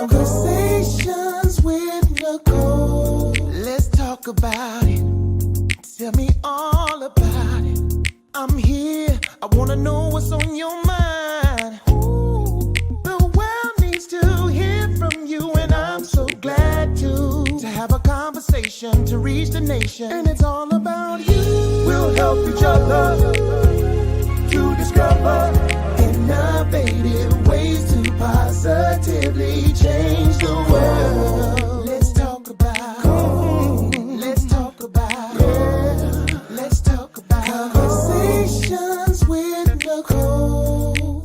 Conversations with Nicole. Let's talk about it. Tell me all about it. I'm here. I wanna know what's on your mind. Ooh, the world needs to hear from you, and I'm so glad to have a conversation to reach the nation. And it's all about you. We'll help each other to discover innovative ways to positively change the world. Let's talk about, let's talk about, yeah. Let's talk about conversations with Nicole.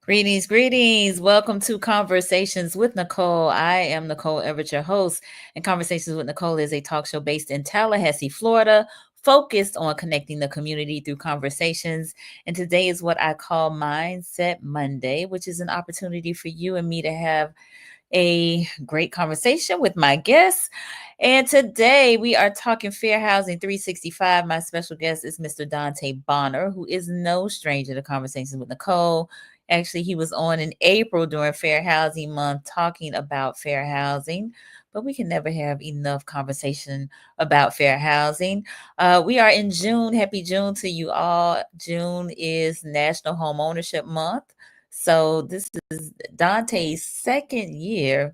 Greetings, greetings. Welcome to Conversations with Nicole. I am Nicole Everett, your host, and Conversations with Nicole is a talk show based in Tallahassee, Florida, focused on connecting the community through conversations. And today is what I call Mindset Monday, which is an opportunity for you and me to have a great conversation with my guests. And today we are talking Fair Housing 365. My special guest is Mr. Dante Bonner, who is no stranger to Conversations with Nicole. Actually, he was on in April during Fair Housing Month talking about fair housing, but we can never have enough conversation about fair housing. We are in June. Happy June to you all. June is National Home Ownership Month. So this is Dante's second year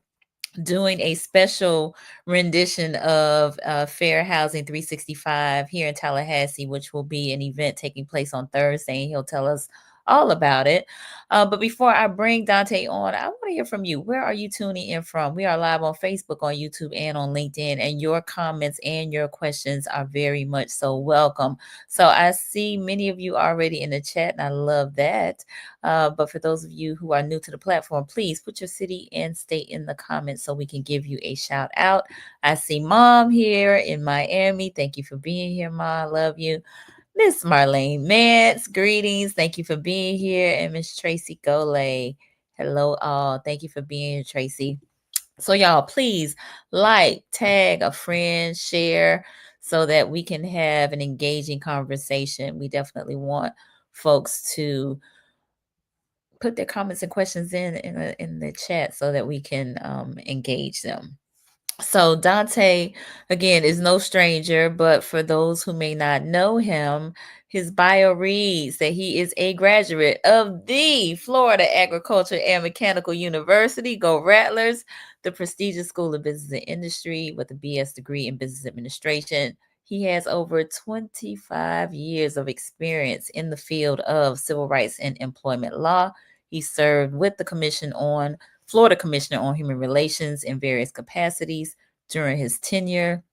doing a special rendition of Fair Housing 365 here in Tallahassee, which will be an event taking place on Thursday, and he'll tell us all about it. But before I bring Dante on, I want to hear from you. Where are you tuning in from? We are live on Facebook, on YouTube, and on LinkedIn, and your comments and your questions are very much so welcome. So I see many of you already in the chat, and I love that. But for those of you who are new to the platform, please put your city and state in the comments so we can give you a shout out. I see Mom here in Miami. Thank you for being here, Ma. I love you. Miss Marlene Mance, greetings. Thank you for being here. And Miss Tracy Golay, hello all. Thank you for being here, Tracy. So y'all, please like, tag a friend, share, so that we can have an engaging conversation. We definitely want folks to put their comments and questions in the chat so that we can engage them. So Dante, again, is no stranger, but for those who may not know him, his bio reads that he is a graduate of the Florida Agriculture and Mechanical University, go Rattlers, the prestigious School of Business and Industry with a BS degree in Business Administration. He has over 25 years of experience in the field of civil rights and employment law. He served with the Florida Commissioner on Human Relations in various capacities during his tenure: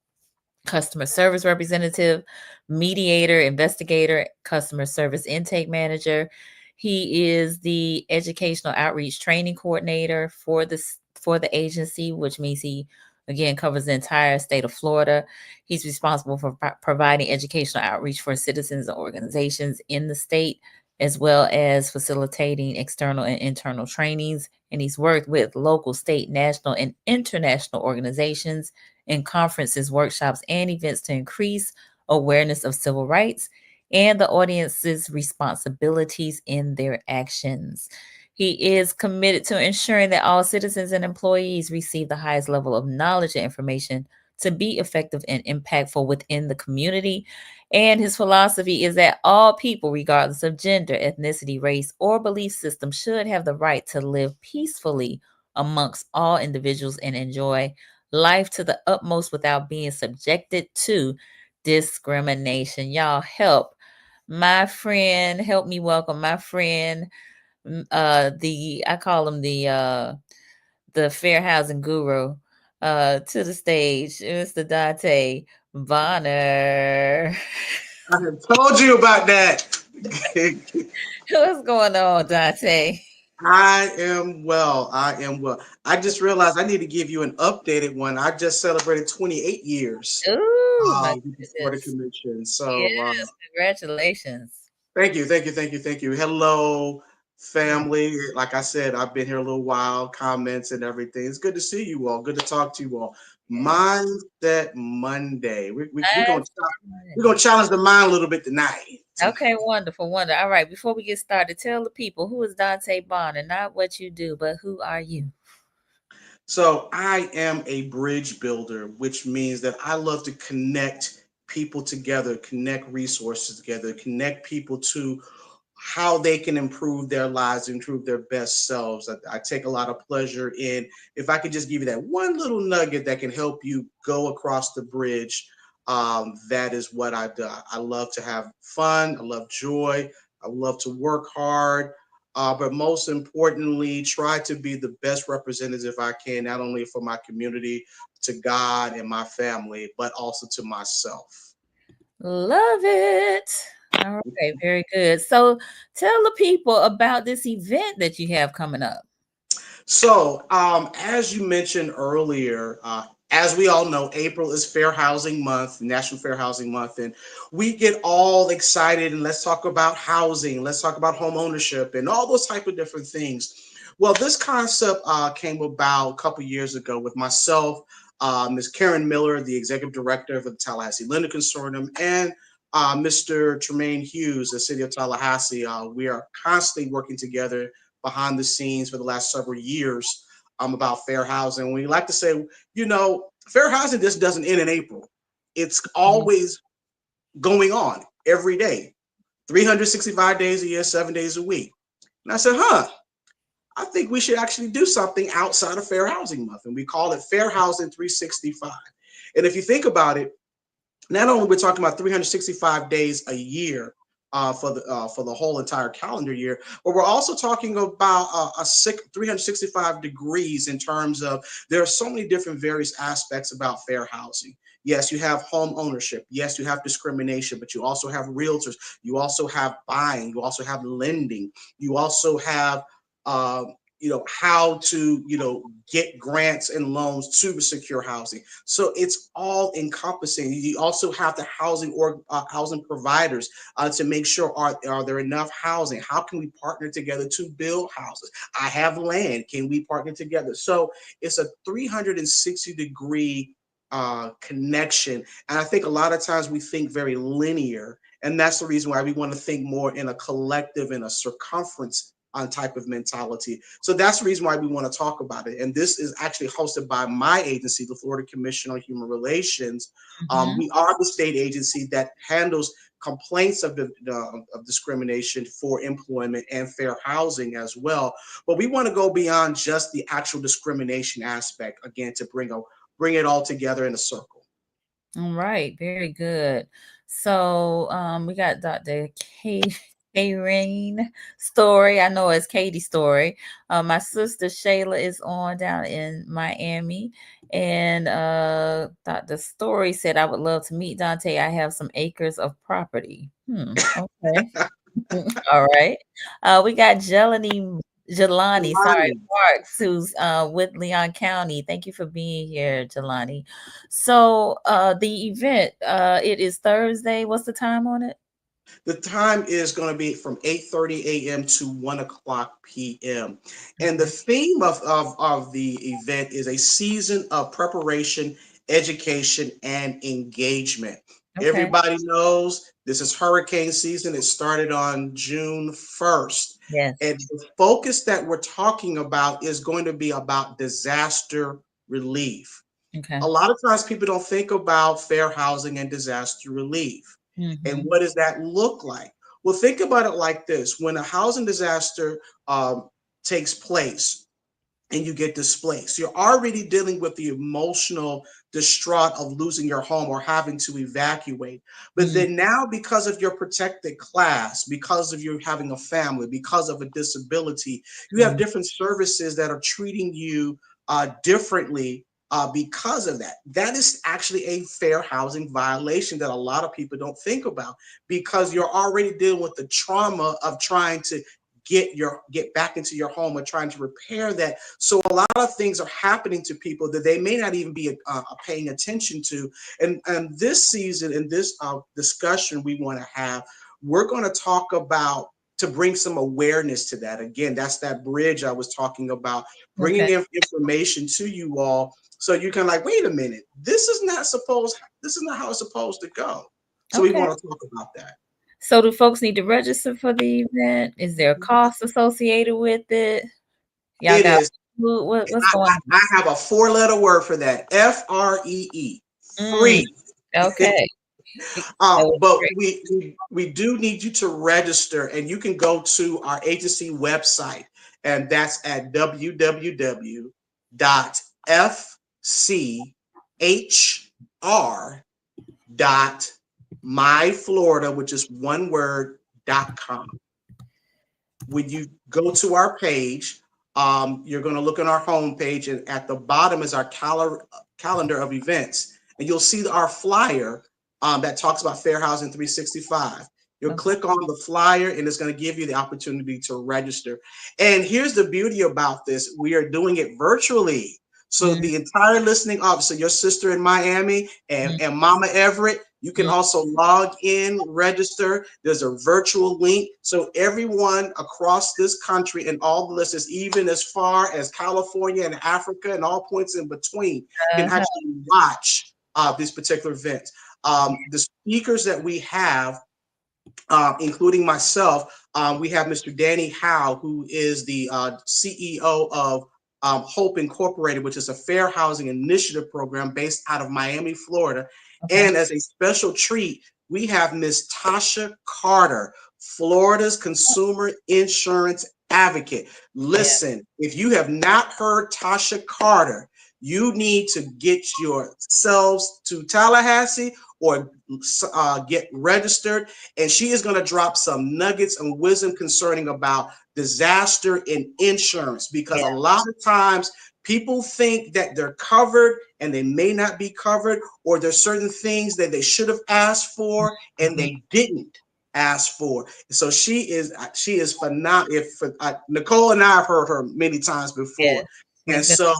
customer service representative, mediator, investigator, customer service intake manager. He is the educational outreach training coordinator for the agency, which means he again covers the entire state of Florida. He's responsible for providing educational outreach for citizens and organizations in the state, as well as facilitating external and internal trainings. And he's worked with local, state, national, and international organizations in conferences, workshops, and events to increase awareness of civil rights and the audience's responsibilities in their actions. He is committed to ensuring that all citizens and employees receive the highest level of knowledge and information to be effective and impactful within the community. And his philosophy is that all people, regardless of gender, ethnicity, race, or belief system, should have the right to live peacefully amongst all individuals and enjoy life to the utmost without being subjected to discrimination. Y'all help me welcome my friend, I call him the fair housing guru, to the stage, Mr. Dante Bonner. I have told you about that. What's going on, Dante? I am well. I just realized I need to give you an updated one. I just celebrated 28 years Ooh, my with the Florida goodness. Commission. So Yes, congratulations. thank you. Hello, family. Like I said, I've been here a little while, comments and everything. It's good to see you all. Good to talk to you all. Mindset Monday. That's We're gonna challenge the mind a little bit tonight. okay, wonderful, wonderful. All right, before we get started, tell the people who is Dante Bonner, not what you do, but who are you? So I am a bridge builder, which means that I love to connect people together, connect resources together, connect people to how they can improve their lives, improve their best selves. I take a lot of pleasure in if I could just give you that one little nugget that can help you go across the bridge. That is what I do. I love to have fun. I love joy. I love to work hard. But most importantly, try to be the best representative I can, not only for my community, to God and my family, but also to myself. Love it. All right, very good. So tell the people about this event that you have coming up. So, as you mentioned earlier, as we all know, April is Fair Housing Month, National Fair Housing Month, and we get all excited and let's talk about housing, let's talk about home ownership, and all those type of different things. Well, this concept came about a couple years ago with myself, Ms. Karen Miller, the executive director of the Tallahassee Lender Consortium, and Mr. Tremaine Hughes, the city of Tallahassee. We are constantly working together behind the scenes for the last several years about fair housing. We like to say, fair housing just doesn't end in April. It's Mhm. always going on every day, 365 days a year, 7 days a week. And I said, I think we should actually do something outside of Fair Housing Month. And we call it Fair Housing 365. And if you think about it, not only we're talking about 365 days a year for the whole entire calendar year, but we're also talking about 365 degrees in terms of there are so many different various aspects about fair housing. Yes, you have home ownership. Yes, you have discrimination, but you also have realtors. You also have buying. You also have lending. You also have uh, how to get grants and loans to secure housing. So it's all encompassing. You also have the housing providers to make sure are there enough housing? How can we partner together to build houses? I have land. Can we partner together? So it's a 360-degree connection. And I think a lot of times we think very linear. And that's the reason why we want to think more in a collective and a circumference on type of mentality. So that's the reason why we want to talk about it. And this is actually hosted by my agency, the Florida Commission on Human Relations. Mhm. We are the state agency that handles complaints of discrimination for employment and fair housing as well. But we want to go beyond just the actual discrimination aspect again to bring it all together in a circle. All right, very good. So we got Dr. K Rain story. I know it's Katie's story. My sister Shayla is on down in Miami. And Dr. Story said, I would love to meet Dante. I have some acres of property. Okay. All right. We got Jelani, sorry, Finally, Marks, who's with Leon County. Thank you for being here, Jelani. So the event, it is Thursday. What's the time on it? the time is going to be from 8:30 a.m. to 1 o'clock p.m. And the Okay. theme of the event is a season of preparation, education, and engagement. Okay. Everybody knows this is hurricane season. It started on June 1st. Yes. And the focus that we're talking about is going to be about disaster relief. Okay. A lot of times people don't think about fair housing and disaster relief. And Mm-hmm. what does that look like? Well, think about it like this: when a housing disaster takes place, and you get displaced. You're already dealing with the emotional distraught of losing your home or having to evacuate. But Mm-hmm. then now, because of your protected class, because of you having a family, because of a disability, you have different services that are treating you differently. Because of that, that is actually a fair housing violation that a lot of people don't think about because you're already dealing with the trauma of trying to get back into your home or trying to repair that. So a lot of things are happening to people that they may not even be paying attention to. And this season, in this discussion we want to have, we're going to talk about to bring some awareness to that. Again, that's that bridge I was talking about, bringing Okay. in information to you all So you can like, wait a minute, this is not how it's supposed to go. So we Okay. want to talk about that. So do folks need to register for the event? Is there a cost associated with it? Y'all It got is. food? What's going I have a four-letter word for that. FREE. on? Free. Okay. But we do need you to register, and you can go to our agency website, and that's at www.fchr.myflorida, which is one word.com. When you go to our page, you're going to look on our homepage, and at the bottom is our calendar of events, and you'll see our flyer that talks about Fair Housing 365. You'll click on the flyer, and it's going to give you the opportunity to register. And here's the beauty about this: we are doing it virtually. So the entire listening audience, so your sister in Miami and Mama Everett, you can also log in, register. There's a virtual link. So everyone across this country and all the listeners, even as far as California and Africa and all points in between, can actually watch these particular events. The speakers that we have, including myself, we have Mr. Danny Howe, who is the CEO of Hope Incorporated, which is a fair housing initiative program based out of Miami, Florida. Okay. And as a special treat, we have Miss Tasha Carter, Florida's consumer insurance advocate. Listen, if you have not heard Tasha Carter, you need to get yourselves to Tallahassee or get registered. And she is going to drop some nuggets and wisdom concerning about disaster and insurance, because a lot of times people think that they're covered and they may not be covered, or there's certain things that they should have asked for and they didn't ask for. So she is phenomenal. Nicole and I have heard her many times before. And so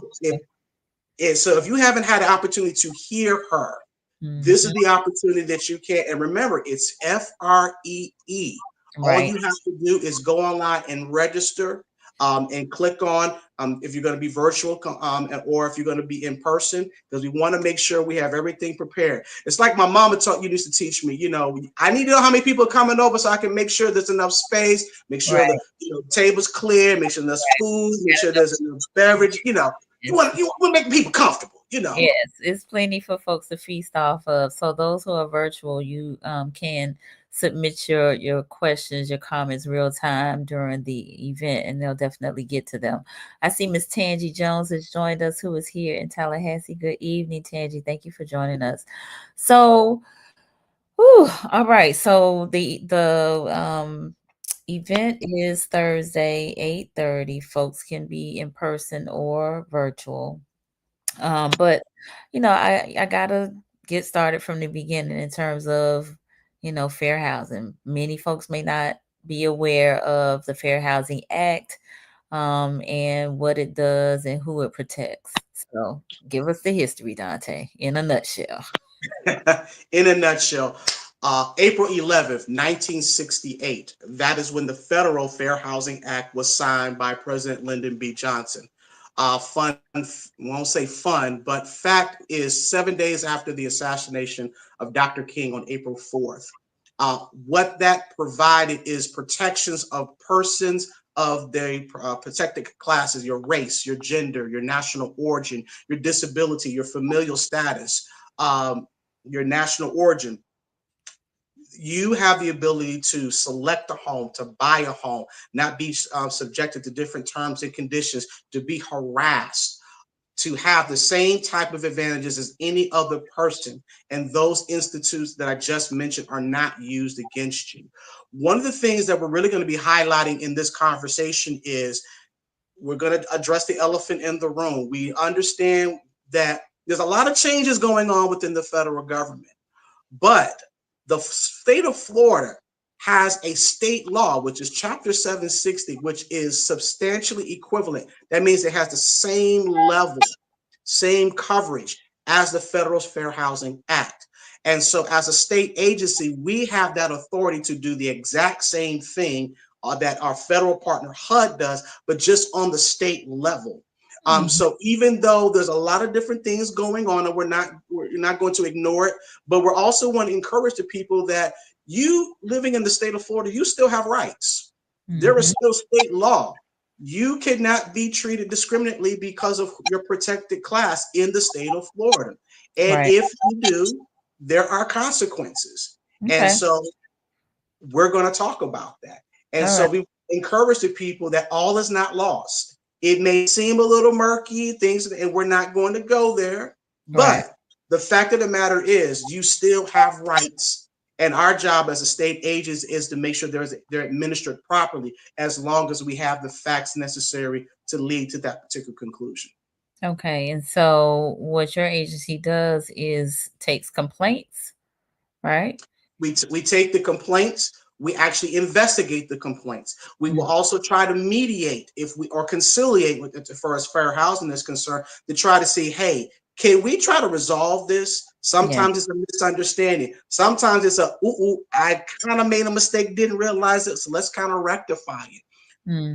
if you haven't had the opportunity to hear her, this is the opportunity that you can. And remember, it's FREE. All you have to do is go online and register, and click on if you're going to be virtual, or if you're going to be in person, because we want to make sure we have everything prepared. It's like my mama used to teach me, I need to know how many people are coming over so I can make sure there's enough space, make sure the table's clear, make sure there's food, make sure there's enough beverage, you want to make people comfortable. Yes, it's plenty for folks to feast off of. So those who are virtual, you can submit your questions, your comments real time during the event, and they'll definitely get to them. I see Miss Tangi Jones has joined us, who is here in Tallahassee. Good evening, Tangi. Thank you for joining us. So, all right. So the event is Thursday, 8:30. Folks can be in person or virtual. But I gotta get started from the beginning in terms of, fair housing. Many folks may not be aware of the Fair Housing Act, and what it does and who it protects. So give us the history, Dante, in a nutshell. In a nutshell, April 11th, 1968, that is when the Federal Fair Housing Act was signed by President Lyndon B. Johnson. Won't say fun, but fact is 7 days after the assassination of Dr. King on April 4th. What that provided is protections of persons of the protected classes: your race, your gender, your national origin, your disability, your familial status, your national origin. You have the ability to select a home, to buy a home, not be subjected to different terms and conditions, to be harassed, to have the same type of advantages as any other person. And those institutes that I just mentioned are not used against you. One of the things that we're really going to be highlighting in this conversation is we're going to address the elephant in the room. We understand that there's a lot of changes going on within the federal government, but the state of Florida has a state law, which is Chapter 760, which is substantially equivalent. That means it has the same level, same coverage as the Federal Fair Housing Act. And so as a state agency, we have that authority to do the exact same thing that our federal partner HUD does, but just on the state level. So even though there's a lot of different things going on, and we're not going to ignore it, but we're also want to encourage the people that you living in the state of Florida, you still have rights. There is still state law. You cannot be treated discriminately because of your protected class in the state of Florida. And Right. if you do, there are consequences. And Okay. so we're going to talk about that. And All so right. we encourage the people that all is not lost. It may seem a little murky, things, and we're not going to go there. Right. But the fact of the matter is, you still have rights. And our job as a state agents is to make sure they're administered properly, as long as we have the facts necessary to lead to that particular conclusion. Okay. And so what your agency does is takes complaints, right? We take the complaints. We actually investigate the complaints. We will Mm. also try to mediate if we or conciliate with it, as far as fair housing is concerned, to try to see, hey, can we try to resolve this? Yeah. Sometimes it's a misunderstanding. Sometimes it's I kind of made a mistake, didn't realize it, so let's kind of rectify it.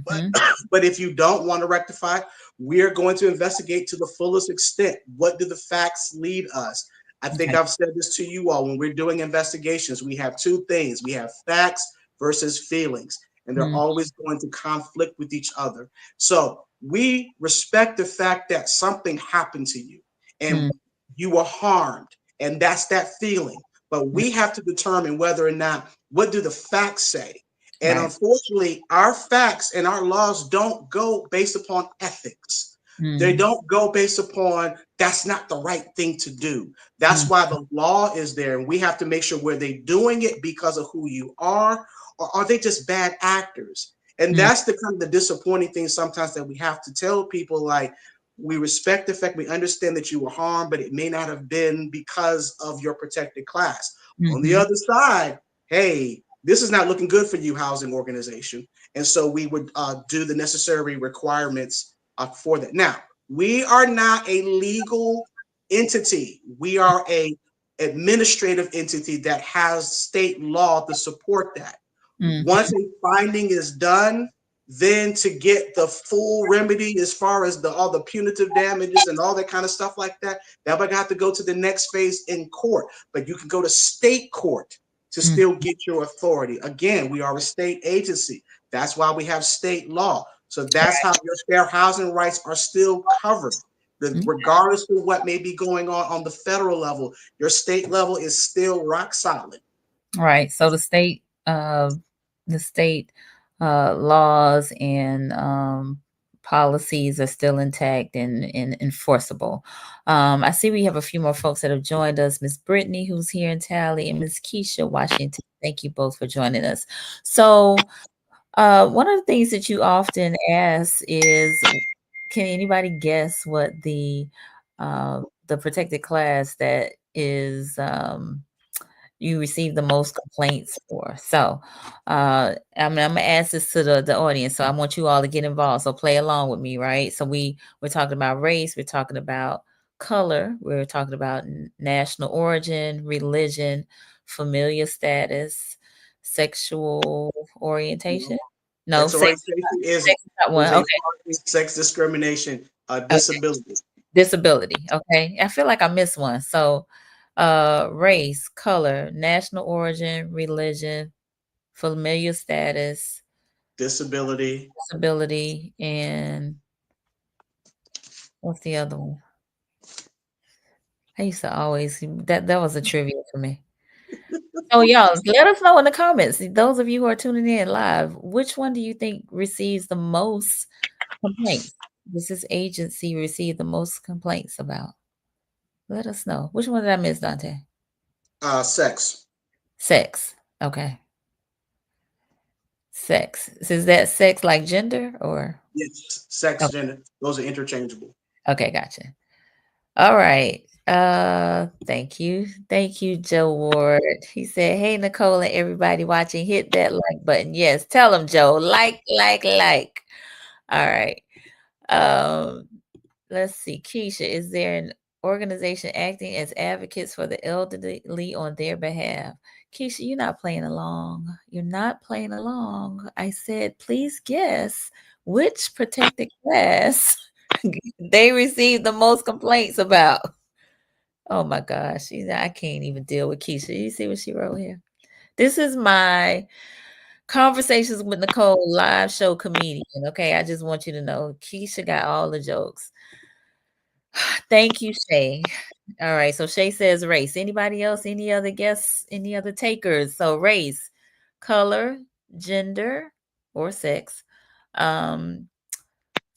But Mm-hmm. but if you don't want to rectify, we're going to investigate to the fullest extent. What do the facts lead us? I think Okay. I've said this to you all. When we're doing investigations, we have two things. We have facts versus feelings, and they're Mm, always going to conflict with each other. So we respect the fact that something happened to you and mm, you were harmed, and that's that feeling. But mm. we have to determine whether or not, what do the facts say? And Right. unfortunately, our facts and our laws don't go based upon ethics. They Mm, don't go based upon that's not the right thing to do. That's mm, why the law is there. And we have to make sure, were they doing it because of who you are, or are they just bad actors? And mm, that's the kind of the disappointing thing sometimes, that we have to tell people, like, we respect the fact, we understand that you were harmed, but it may not have been because of your protected class. On the mhm. other side, hey, this is not looking good for you, housing organization. And so we would do the necessary requirements for that. Now, we are not a legal entity. We are a administrative entity that has state law to support that. Mhm. Once a finding is done, then to get the full remedy as far as all the punitive damages and all that kind of stuff like that, that would have to go to the next phase in court. But you can go to state court to Mm, still get your authority. Again, we are a state agency. That's why we have state law. So that's how your fair housing rights are still covered. mm. Regardless of what may be going on the federal level, your state level is still rock solid. Right. So the state laws and policies are still intact and enforceable. I see we have a few more folks that have joined us. Miss Brittany, who's here in Tally, and Miss Keisha Washington. Thank you both for joining us. So one of the things that you often ask is, can anybody guess what the protected class that is you receive the most complaints for? So I'm gonna ask this to the audience. So I want you all to get involved. So play along with me, right? So we're talking about race, we're talking about color, we're talking about national origin, religion, familial status, sexual orientation. No, Sex sex, orientation is sex is not one. a Okay. sex discrimination, Okay. disability. Disability. Okay. I feel like I missed one. So race, color, national origin, religion, familial status, Disability. disability, and what's the other one? I used to always that was a trivia for me. So y'all let us know in the comments. Those of you who are tuning in live, which one do you think receives the most complaints? Does this agency receive the most complaints about? Let us know. Which one did I miss, Dante? Sex. Sex. Okay. Sex. So is that sex like gender or? Yes, sex, Oh, gender. Those are interchangeable. okay, gotcha. All right. Thank you. Thank you, Joe Ward. He said, "Hey, Nicole and everybody watching, hit that like button." Yes, tell them, Joe. Like. All right. Um, let's see. Keisha, is there an organization acting as advocates for the elderly on their behalf? Keisha, you're not playing along. You're not playing along. I said, please guess which protected class they received the most complaints about. Oh my gosh, I can't even deal with Keisha. You see what she wrote here? This is my Conversations with Nicole live show comedian. Okay, I just want you to know Keisha got all the jokes. Thank you, Shay. All right, so Shay says race. Anybody else? Any other guests? Any other takers? So race, color, gender, or sex, um,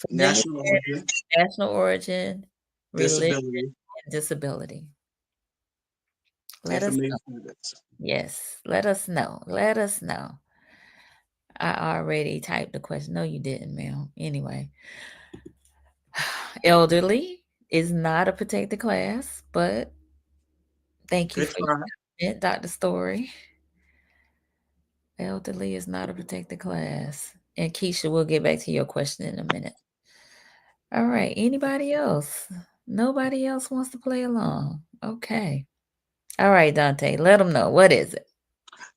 familiar, National origin, national origin, religion, disability, and disability. Let and us familial know. prohibits. Yes, let us know. Let us know. I already typed the question. No, you didn't, ma'am. Anyway, elderly is not a protected class, but thank you Good for your try. comment, Dr. Story. Elderly is not a protected class. And Keisha, we'll get back to your question in a minute. All right. Anybody else? Nobody else wants to play along. Okay. All right, Dante, let them know. What is it?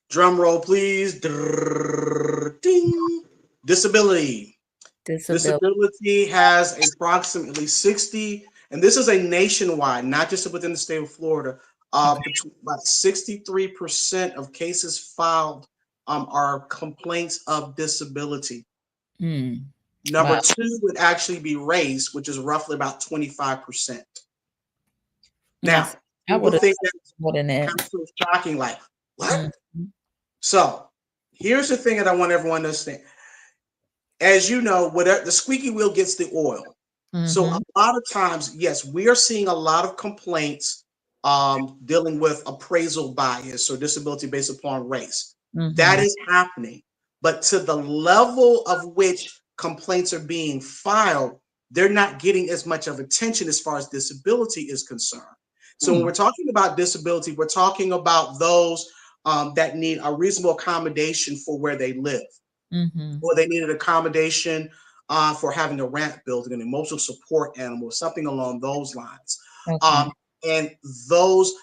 Drum roll, please. Drrrr, ding. Disability. Disability. Disability has approximately 60, and this is a nationwide, not just within the state of Florida. Okay. Between about 63% of cases filed are complaints of disability. Hmm. Number Wow. two would actually be race, which is roughly about 25%. Now, Yes. I people would have think that's more than that. kind of so shocking, like, what? Mhm. So here's the thing that I want everyone to understand. As you know, whatever the squeaky wheel gets the oil. So a Mhm. lot of times, yes, we are seeing a lot of complaints dealing with appraisal bias or disability based upon race. That Mhm. is happening, but to the level of which complaints are being filed, they're not getting as much of attention as far as disability is concerned. So when Hmm. we're talking about disability, we're talking about those that need a reasonable accommodation for where they live, Mhm. or they needed accommodation for having a ramp built, an emotional support animal, something along those lines. Okay. Um, and those,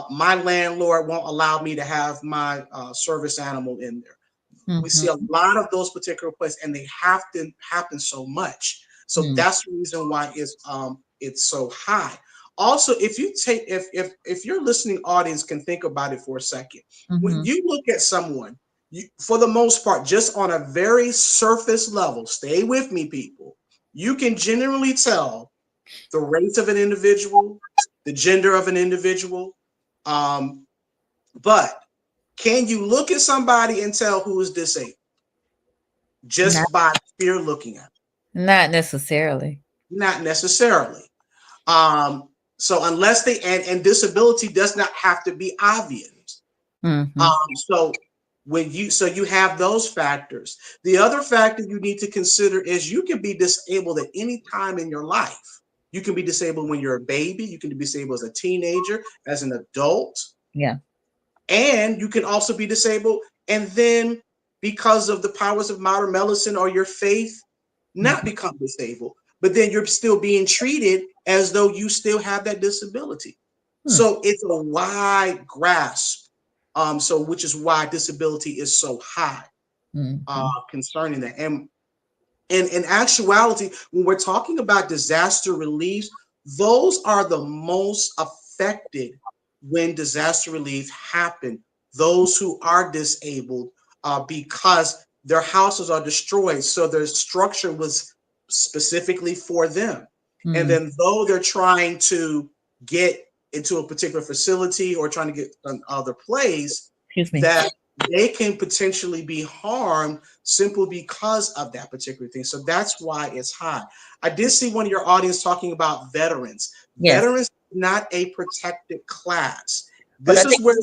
my landlord won't allow me to have my service animal in there. We see Mhm. a lot of those particular places, and they have to happen so much. So Mm. that's the reason why it's so high. Also, if you take if your listening audience can think about it for a second, when Mhm. you look at someone, for the most part, just on a very surface level, stay with me, people. You can generally tell the race of an individual, the gender of an individual, um, but can you look at somebody and tell who is disabled Not just by pure looking at them? not necessarily. Not necessarily. So unless and disability does not have to be obvious. Mhm. So you have those factors. The other factor you need to consider is you can be disabled at any time in your life. You can be disabled when you're a baby. You can be disabled as a teenager, as an adult, Yeah. and you can also be disabled. And then, because of the powers of modern medicine or your faith, not Mhm. become disabled. But then you're still being treated as though you still have that disability. Hmm. So it's a wide grasp. So which is why disability is so high Mhm. concerning that. And in actuality, when we're talking about disaster relief, those are the most affected when disaster relief happen. Those who are disabled because their houses are destroyed, so their structure was specifically for them. And Mm. then though they're trying to get into a particular facility or trying to get another place, Excuse me. that they can potentially be harmed simply because of that particular thing. So that's why it's high. I did see one of your audience talking about veterans. Yes, Veterans is not a protected class. but I This think is where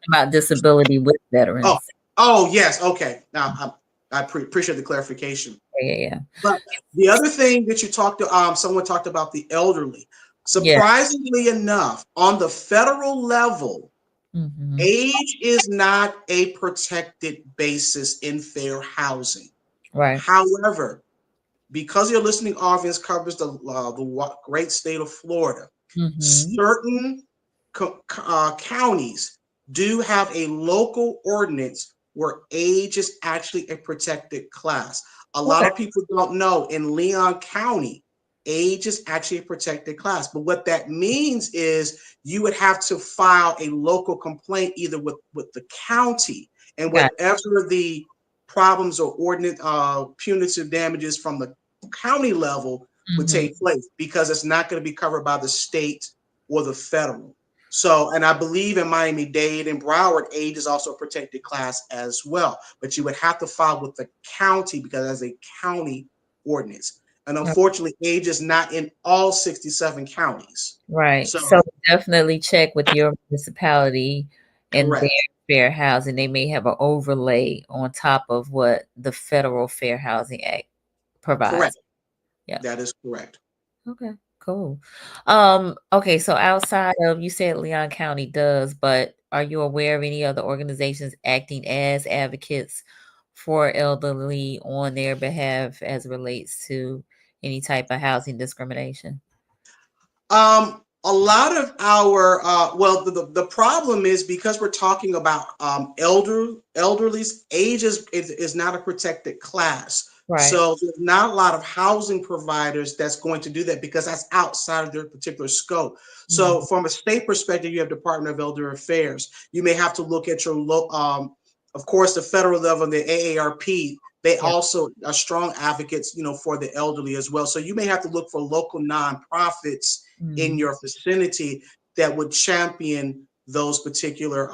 about disability with oh veterans. yes, okay. Now I appreciate the clarification. Yeah, yeah, But the other thing that you talked to, someone talked about the elderly. yeah. Surprisingly enough, on the federal level, Mhm. age is not a protected basis in fair housing. Right. However, because your listening audience covers the great state of Florida, Mhm. certain counties do have a local ordinance where age is actually a protected class. A lot Okay. of people don't know in Leon County, age is actually a protected class. But what that means is you would have to file a local complaint either with the county, and Got whatever the problems or ordinance punitive damages from the county level would Mhm. take place, because it's not going to be covered by the state or the federal. So, and I believe in Miami-Dade and Broward, age is also a protected class as well. But you would have to file with the county because that's a county ordinance. And unfortunately, age is not in all 67 counties. Right. So, So definitely check with your municipality and their correct, fair housing. They may have an overlay on top of what the Federal Fair Housing Act correct. provides. Yeah. That is correct. Okay, cool. Okay, so outside of, you said Leon County does, but are you aware of any other organizations acting as advocates for elderly on their behalf as it relates to any type of housing discrimination? A lot of our well, the problem is because we're talking about elderly's age is not a protected class. Right. So there's not a lot of housing providers that's going to do that because that's outside of their particular scope. So Mhm. from a state perspective, you have Department of Elder Affairs. You may have to look at your of course, the federal level, the AARP. They Yeah. also are strong advocates, for the elderly as well. So you may have to look for local nonprofits in Mhm. your vicinity that would champion those particular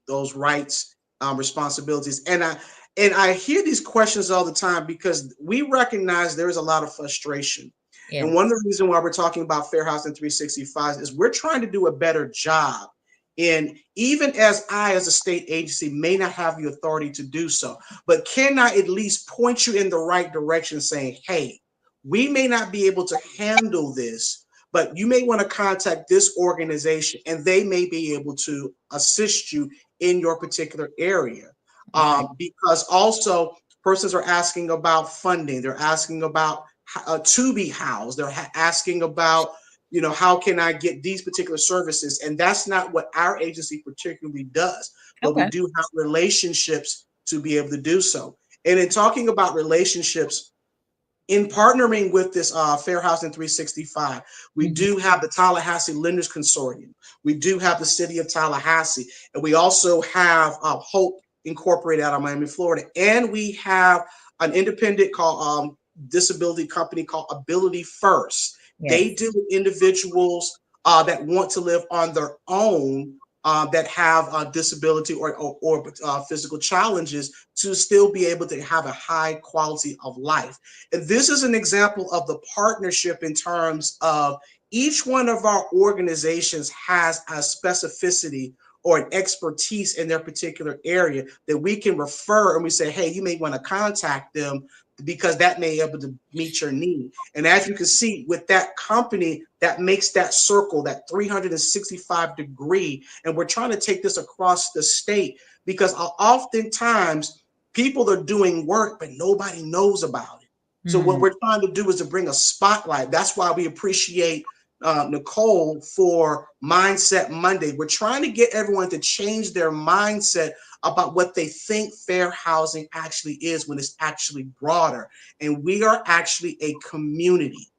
those rights, responsibilities. And I hear these questions all the time because we recognize there is a lot of frustration. And one of Yes. the reasons why we're talking about Fair Housing 365 is we're trying to do a better job. And even as I, as a state agency, may not have the authority to do so, but can I at least point you in the right direction saying, hey, we may not be able to handle this, but you may want to contact this organization and they may be able to assist you in your particular area. Right. Because also persons are asking about funding, they're asking about to be housed, they're asking about, how can I get these particular services? And that's not what our agency particularly does, but we Okay. do have relationships to be able to do so. And in talking about relationships, in partnering with this Fair Housing 365, we Mhm. do have the Tallahassee Lenders Consortium. We do have the City of Tallahassee, and we also have Hope Incorporated out of Miami, Florida, and we have an independent called disability company called Ability First. They Yes. deal with individuals that want to live on their own, that have a disability or physical challenges to still be able to have a high quality of life. And this is an example of the partnership in terms of each one of our organizations has a specificity or an expertise in their particular area that we can refer, and we say, hey, you may want to contact them because that may be able to meet your need. And as you can see with that company, that makes that circle, that 365 degree. And we're trying to take this across the state because oftentimes people are doing work, but nobody knows about it. So what Mhm. we're trying to do is to bring a spotlight. That's why we appreciate Nicole for Mindset Monday. We're trying to get everyone to change their mindset about what they think fair housing actually is when it's actually broader. And we are actually a community.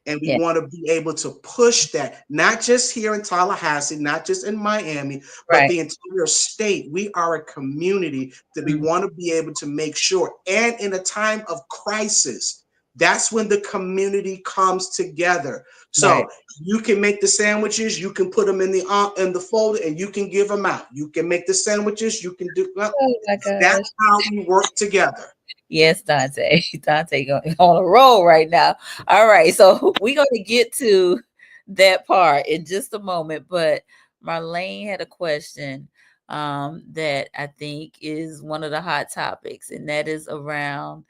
And we Yeah. want to be able to push that, not just here in Tallahassee, not just in Miami, but Right. the entire state. We are a community that we Mhm. want to be able to make sure. And in a time of crisis, that's when the community comes together. Right. So you can make the sandwiches, you can put them in the folder, and you can give them out. You can make the sandwiches, you can do. Well, Oh my that's gosh. how we work together. Yes, Dante. Dante on a roll right now. All right, so we're gonna get to that part in just a moment, but Marlene had a question that I think is one of the hot topics, and that is around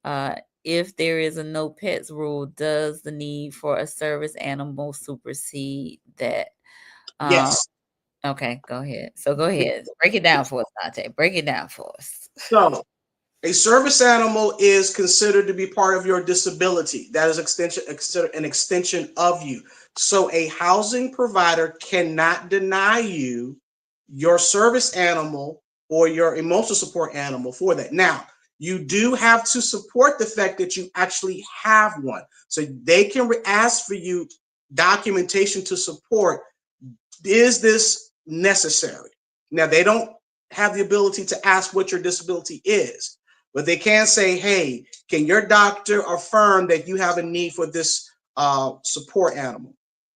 uh, if there is a no pets rule, does the need for a service animal supersede that? Um, Yes. okay, go ahead. So go ahead, break it down for us, Dante. Break it down for us. So a service animal is considered to be part of your disability. That is an extension of you. So a housing provider cannot deny you your service animal or your emotional support animal for that. Now, You do have to support the fact that you actually have one. So they can ask for you documentation to support, is this necessary? Now, they don't have the ability to ask what your disability is, but they can say, hey, can your doctor affirm that you have a need for this support animal?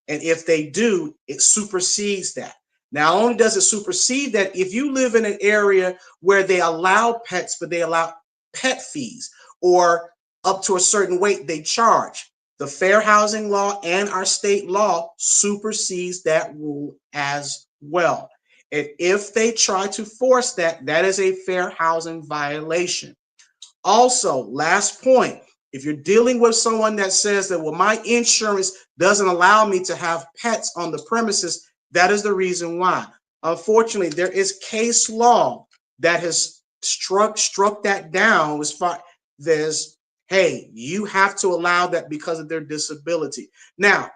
And if they do, it supersedes that. Not only does it supersede that, if you live in an area where they allow pets, but they allow pet fees, or up to a certain weight they charge, the fair housing law and our state law supersedes that rule as well. And if they try to force that, that is a fair housing violation. Also, last point, if you're dealing with someone that says that, well, my insurance doesn't allow me to have pets on the premises, that is the reason why. Unfortunately, there is case law that has struck that down as far as, hey, you have to allow that because of their disability. Now,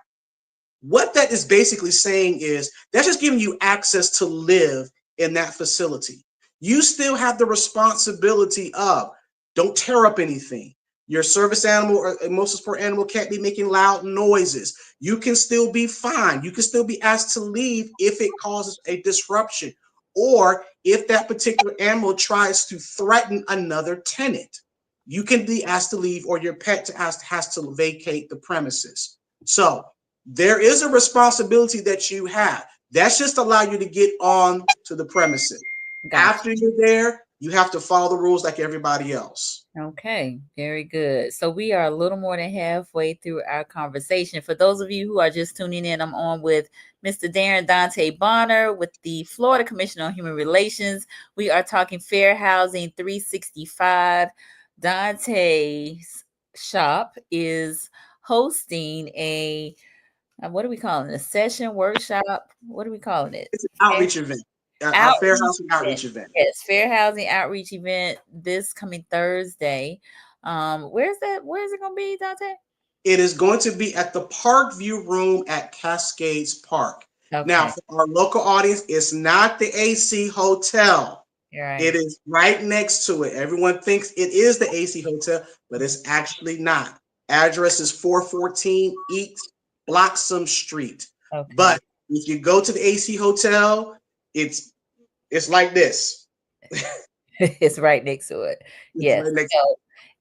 what that is basically saying is that's just giving you access to live in that facility. You still have the responsibility of, don't tear up anything. Your service animal or emotional support animal can't be making loud noises. You can still be fined. You can still be asked to leave if it causes a disruption, or if that particular animal tries to threaten another tenant. You can be asked to leave, or your pet has to vacate the premises. So there is a responsibility that you have. That's just allow you to get on to the premises. Gotcha. After you're there, you have to follow the rules like everybody else. Okay, very good. So we are a little more than halfway through our conversation. For those of you who are just tuning in, I'm on with Mr. Darren Dante Bonner with the Florida Commission on Human Relations. We are talking Fair Housing 365. Dante's shop is hosting what are we calling it? A session, workshop? What are we calling it? It's an outreach event. Our fair housing outreach event. Yes, fair housing outreach event this coming Thursday. Where's that? Where is it going to be, Dante? It is going to be at the Parkview Room at Cascades Park. Okay. Now, for our local audience, it's not the AC Hotel. Right. It is right next to it. Everyone thinks it is the AC Hotel, but it's actually not. Address is 414 East Bloxham Street. Okay. But if you go to the AC Hotel, it's like this. It's right next to it. Yes. Right so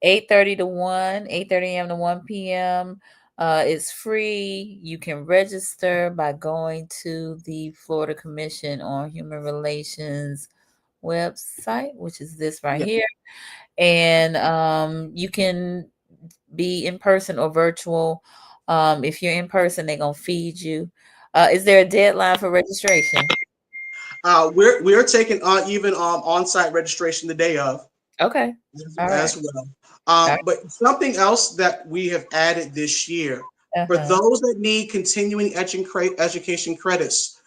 8:30 to 1, 8:30 a.m. to 1 p.m. It's free. You can register by going to the Florida Commission on Human Relations website, which is this right here. And you can be in person or virtual. If you're in person, they're gonna feed you. Is there a deadline for registration? We're taking even on-site registration the day of. Okay. As well. But something else that we have added this year, for those that need continuing education credits,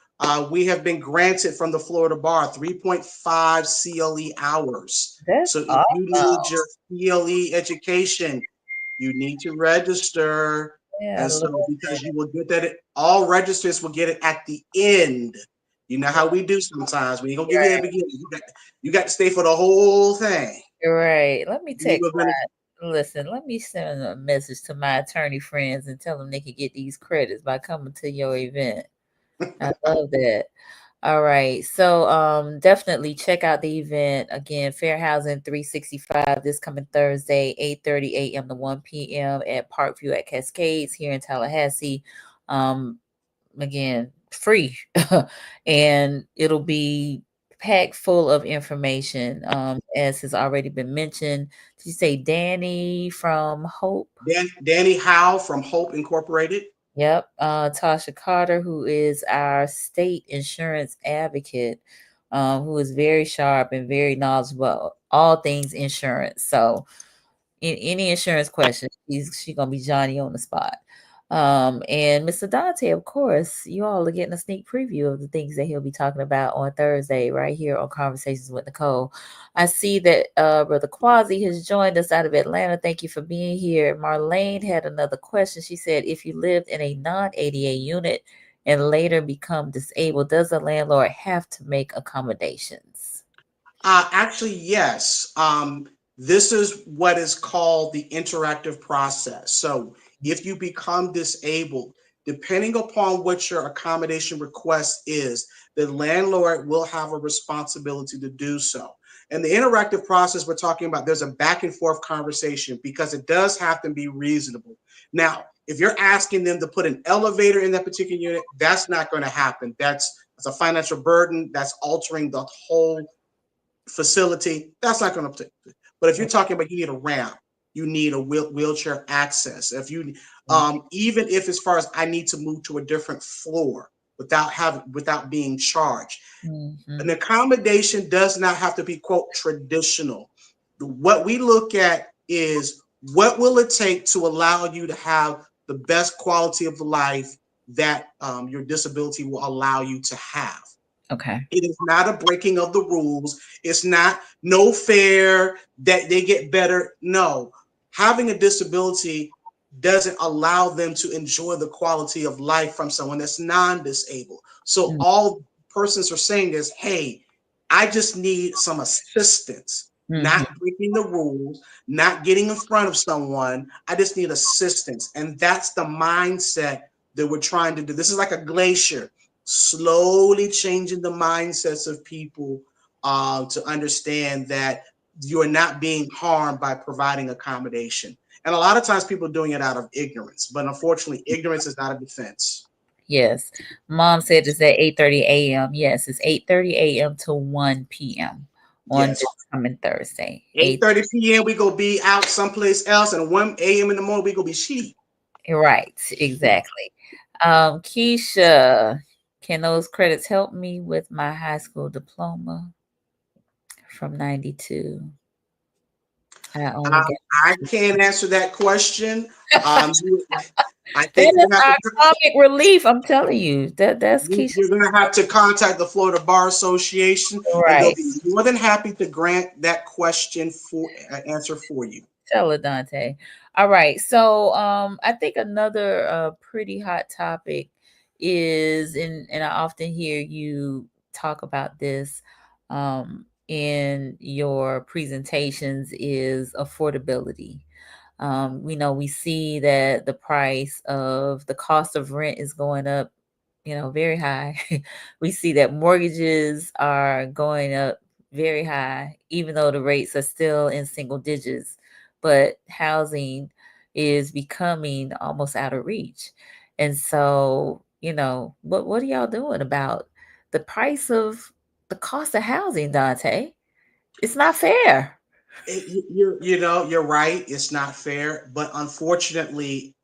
we have been granted from the Florida Bar 3.5 CLE hours. So if you need your CLE education, you need to register. And so because you will get that, all registrants will get it at the end. You know how we do sometimes. We ain't gonna give you the beginning. You got to stay for the whole thing. You're right. Let me let me send a message to my attorney friends and tell them they can get these credits by coming to your event. I love that. All right. So definitely check out the event. Again, Fair Housing 365 this coming Thursday, 8:30 a.m. to 1 p.m. at Parkview at Cascades here in Tallahassee. Again, free. And it'll be packed full of information. As has already been mentioned. Did you say Danny from Hope? Danny Howe from Hope Incorporated. Yep. Tasha Carter, who is our state insurance advocate, who is very sharp and very knowledgeable about all things insurance. So in any insurance question, she's gonna be Johnny on the spot. And Mr. Dante, of course, you all are getting a sneak preview of the things that he'll be talking about on Thursday, right here on Conversations with Nicole. I see that Brother Quasi has joined us out of Atlanta. Thank you for being here. Marlene had another question. She said, if you lived in a non-ADA unit and later become disabled, does the landlord have to make accommodations? Actually, yes. This is what is called the interactive process. So if you become disabled, depending upon what your accommodation request is, the landlord will have a responsibility to do so. And the interactive process we're talking about, there's a back and forth conversation because it does have to be reasonable. Now, if you're asking them to put an elevator in that particular unit, that's not going to happen. That's a financial burden. That's altering the whole facility. That's not going to. But if you're talking about you need a ramp, you need a wheelchair access. If you, even if as far as I need to move to a different floor without being charged, an accommodation does not have to be, quote, traditional. What we look at is what will it take to allow you to have the best quality of life that your disability will allow you to have. Okay. It is not a breaking of the rules. It's not no fair that they get better. No, having a disability doesn't allow them to enjoy the quality of life from someone that's non-disabled. So all persons are saying is, hey, I just need some assistance, not breaking the rules, not getting in front of someone. I just need assistance. And that's the mindset that we're trying to do. This is like a glacier, slowly changing the mindsets of people to understand that you are not being harmed by providing accommodation. And a lot of times people are doing it out of ignorance, but unfortunately, ignorance is not a defense. Yes. Mom said it's at 8:30 a.m. Yes, it's 8:30 a.m. to 1 p.m. on Yes. this coming Thursday. 8:30 p.m. we go be out someplace else, and 1 a.m. in the morning we go be sheep. Right, exactly. Keisha, can those credits help me with my high school diploma from 92? I can't answer that question. I That think is our comic relief. I'm telling you that's Keisha. you're going to have to contact the Florida Bar Association, and they'll Right. be more than happy to grant that question for answer for you. Tell her, Dante. All right. So I think another pretty hot topic is, and I often hear you talk about this in your presentations, is affordability. We know we see that the cost of rent is going up, very high. We see that mortgages are going up very high, even though the rates are still in single digits, but housing is becoming almost out of reach. And so, what are y'all doing about the price of the cost of housing, Dante? It's not fair. You're right. It's not fair, but unfortunately,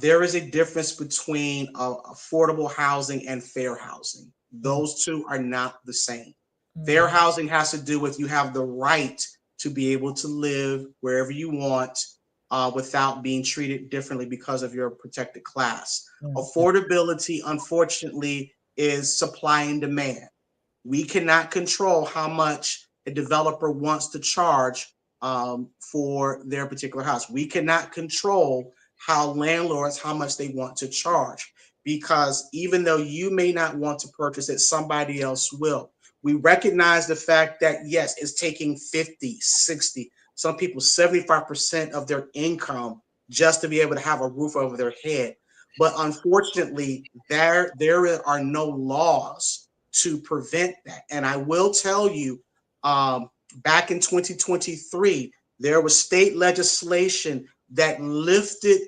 there is a difference between affordable housing and fair housing. Those two are not the same. Fair housing has to do with you have the right to be able to live wherever you want without being treated differently because of your protected class. Affordability, unfortunately, is supply and demand. We cannot control how much a developer wants to charge for their particular house. We cannot control how much they want to charge, because even though you may not want to purchase it, somebody else will. We recognize the fact that, yes, it's taking 50, 60, some people 75% of their income just to be able to have a roof over their head. But unfortunately, there are no laws to prevent that. And I will tell you, back in 2023, there was state legislation that lifted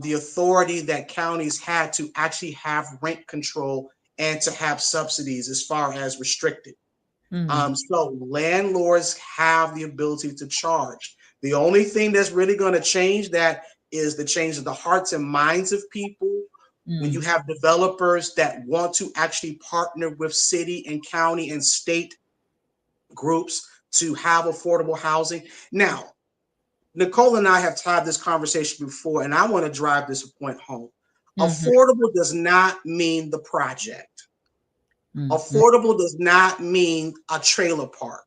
the authority that counties had to actually have rent control and to have subsidies as far as restricted. So landlords have the ability to charge. The only thing that's really going to change that is the change of the hearts and minds of people. When you have developers that want to actually partner with city and county and state groups to have affordable housing. Now, Nicole and I have had this conversation before, and I want to drive this point home. Affordable does not mean the project. Affordable does not mean a trailer park.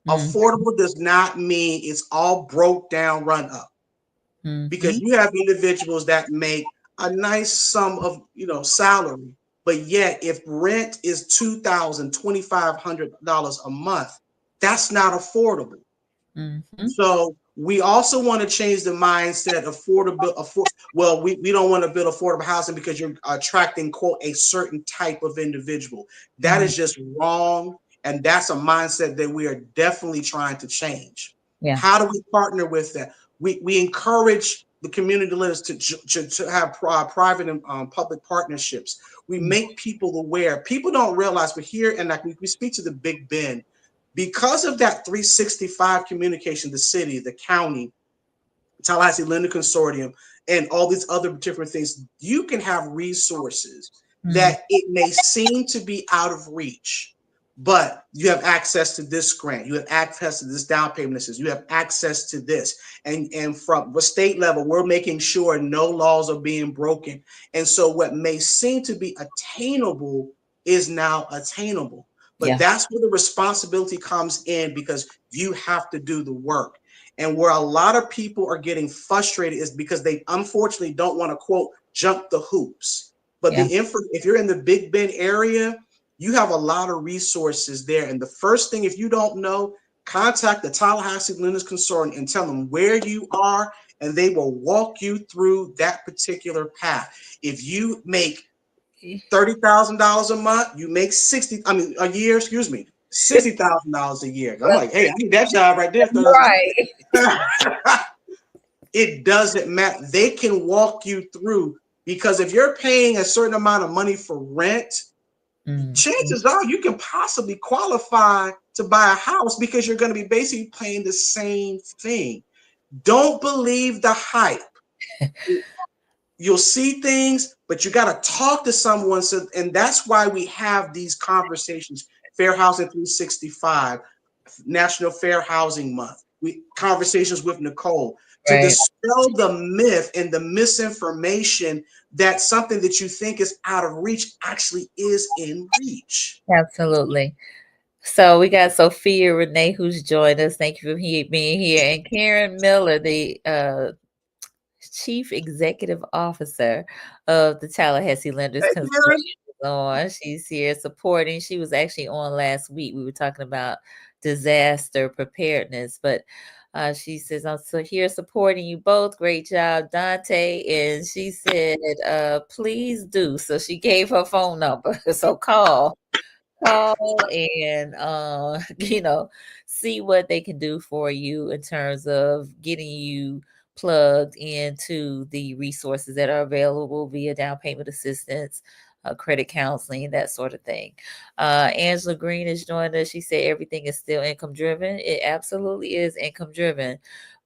Affordable does not mean it's all broke down, run up. Because you have individuals that make a nice sum of salary, but yet if rent is $2,000, $2,500 a month, that's not affordable. Mm-hmm. So we also want to change the mindset we don't want to build affordable housing because you're attracting, quote, a certain type of individual. That Mm-hmm. is just wrong. And that's a mindset that we are definitely trying to change. Yeah. How do we partner with that? We encourage the community leaders to have private and public partnerships. We make people aware. People don't realize, but here, and like we speak to the Big Bend, because of that 365 communication, the city, the county, Tallahassee Lender Consortium, and all these other different things, you can have resources that it may seem to be out of reach, but you have access to this grant, you have access to this down payment assistance, you have access to this. And from the state level, we're making sure no laws are being broken. And so what may seem to be attainable is now attainable. But that's where the responsibility comes in, because you have to do the work. And where a lot of people are getting frustrated is because they unfortunately don't want to, quote, jump the hoops. But if you're in the Big Bend area, you have a lot of resources there. And the first thing, if you don't know, contact the Tallahassee Lenders Consortium and tell them where you are, and they will walk you through that particular path. If you make $30,000 a month, you make a year, excuse me, $60,000 a year. I'm like, hey, I need that job right there. Right. It doesn't matter. They can walk you through, because if you're paying a certain amount of money for rent, chances are you can possibly qualify to buy a house, because you're going to be basically paying the same thing. Don't believe the hype. You'll see things, but you got to talk to someone. So, and that's why we have these conversations. Fair Housing 365, National Fair Housing Month. Conversations with Nicole to dispel the myth and the misinformation that something that you think is out of reach actually is in reach. Absolutely. So we got Sophia Renee who's joined us. Thank you for being here. And Karen Miller, the Chief Executive Officer of the Tallahassee Lenders Consortium. She's here supporting. She was actually on last week. We were talking about disaster preparedness, but she says, I'm so here supporting you both. Great job, Dante. And she said, please do. So she gave her phone number. So call and see what they can do for you in terms of getting you plugged into the resources that are available via down payment assistance, credit counseling, that sort of thing. Angela Green has joined us. She said everything is still income driven. It absolutely is income driven,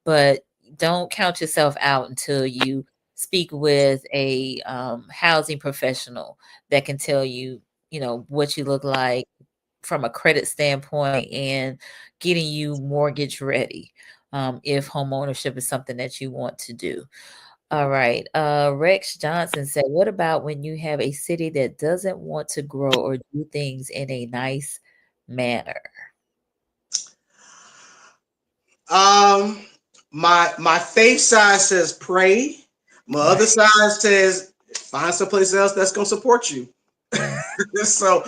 but don't count yourself out until you speak with a housing professional that can tell you, what you look like from a credit standpoint and getting you mortgage ready, if home ownership is something that you want to do. All right. Rex Johnson said, what about when you have a city that doesn't want to grow or do things in a nice manner? My faith side says pray. My other side says find someplace else that's going to support you. So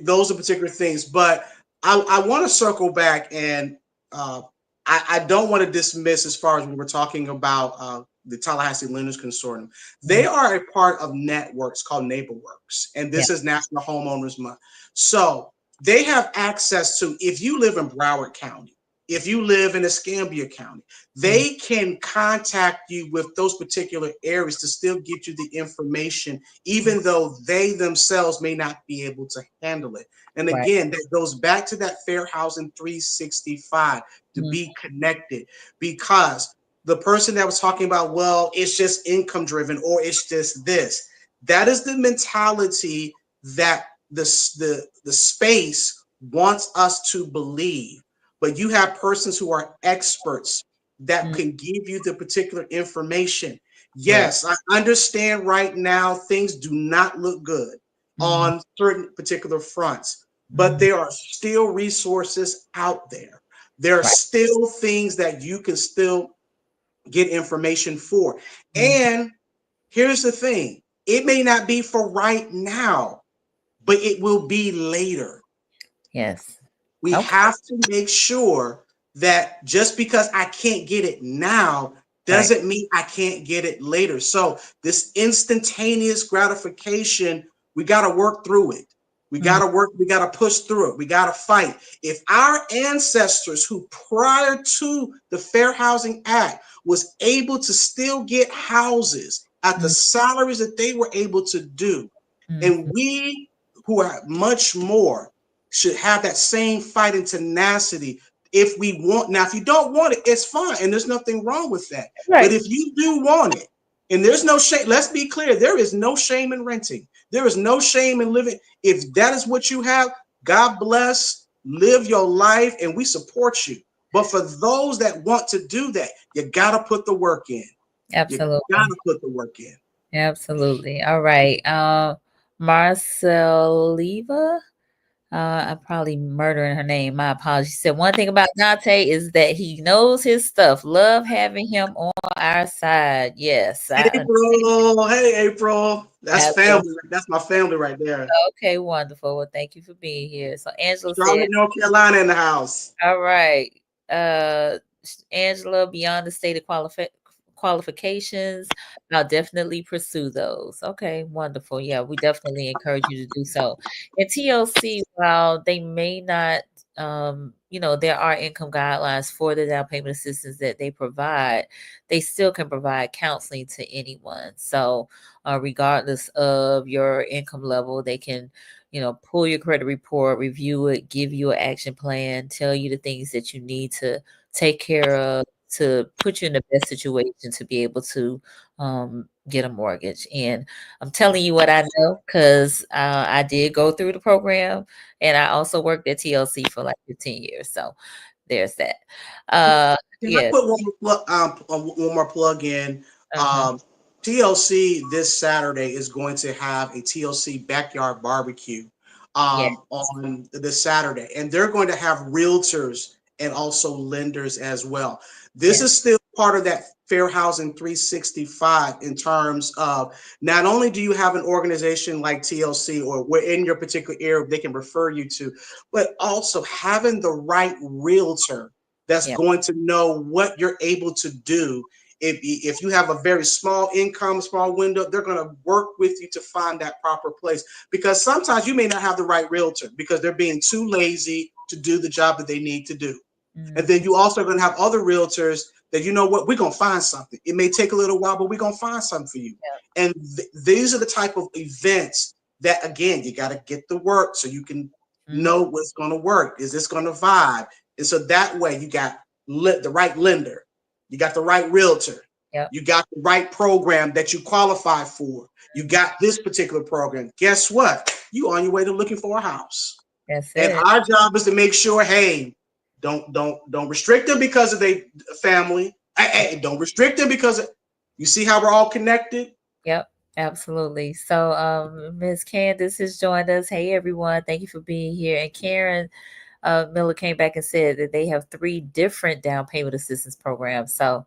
those are particular things. But I want to circle back, and I don't want to dismiss, as far as when we're talking about the Tallahassee Lenders Consortium. They are a part of networks called NeighborWorks, and this is National Homeowners Month. So they have access to, if you live in Broward County, if you live in Escambia County, they can contact you with those particular areas to still get you the information, even though they themselves may not be able to handle it. And again, that goes back to that Fair Housing 365, to be connected, because the person that was talking about, well, it's just income driven, or it's just this, that is the mentality that the space wants us to believe. But you have persons who are experts that can give you the particular information. Yes, I understand right now things do not look good on certain particular fronts, but there are still resources out there. There are still things that you can still get information for. And here's the thing, it may not be for right now, but it will be later. Yes. We have to make sure that just because I can't get it now doesn't mean I can't get it later. So this instantaneous gratification, we got to work through it. We got to work, we got to push through it. We got to fight. If our ancestors who prior to the Fair Housing Act was able to still get houses at the salaries that they were able to do, and we who are much more should have that same fighting tenacity if we want. Now, if you don't want it, it's fine, and there's nothing wrong with that. But if you do want it, and there's no shame, let's be clear, there is no shame in renting. There is no shame in living. If that is what you have, God bless, live your life, and we support you. But for those that want to do that, you got to put the work in. Absolutely. You got to put the work in. Absolutely. All right. Marceliva. I'm probably murdering her name. My apologies. She said one thing about Dante is that he knows his stuff. Love having him on our side. Yes. April. Hey, April. That's Absolutely. family. That's my family right there. Okay, wonderful. Well, thank you for being here. So Angela said, Charlotte, North Carolina in the house. all right. Angela, beyond the stated qualifications, I'll definitely pursue those. Okay, wonderful. Yeah, we definitely encourage you to do so. And TLC, while they may not, there are income guidelines for the down payment assistance that they provide, they still can provide counseling to anyone. So, regardless of your income level, they can pull your credit report, review it, give you an action plan, tell you the things that you need to take care of to put you in the best situation to be able to get a mortgage. And I'm telling you what I know because I did go through the program, and I also worked at TLC for like 15 years. So there's that. Can I put one more plug in? TLC this Saturday is going to have a TLC backyard barbecue on this Saturday, and they're going to have realtors and also lenders as well. This is still part of that Fair Housing 365 in terms of not only do you have an organization like TLC or where in your particular area they can refer you to, but also having the right realtor that's going to know what you're able to do. If you have a very small income, small window, they're going to work with you to find that proper place, because sometimes you may not have the right realtor because they're being too lazy to do the job that they need to do. And then you also are going to have other realtors that, you know what, we're going to find something. It may take a little while, but we're going to find something for you. And these are the type of events that, again, you got to get the work so you can know what's going to work. Is this going to vibe? And so that way you got the right lender. You got the right realtor. You got the right program that you qualify for. You got this particular program. Guess what? You on your way to looking for a house. And our job is to make sure, hey, don't restrict them because of their family. Hey, don't restrict them because you see how we're all connected. Yep, absolutely. So Ms. Candace has joined us. Hey everyone, thank you for being here. And Karen Miller came back and said that they have 3 different down payment assistance programs. So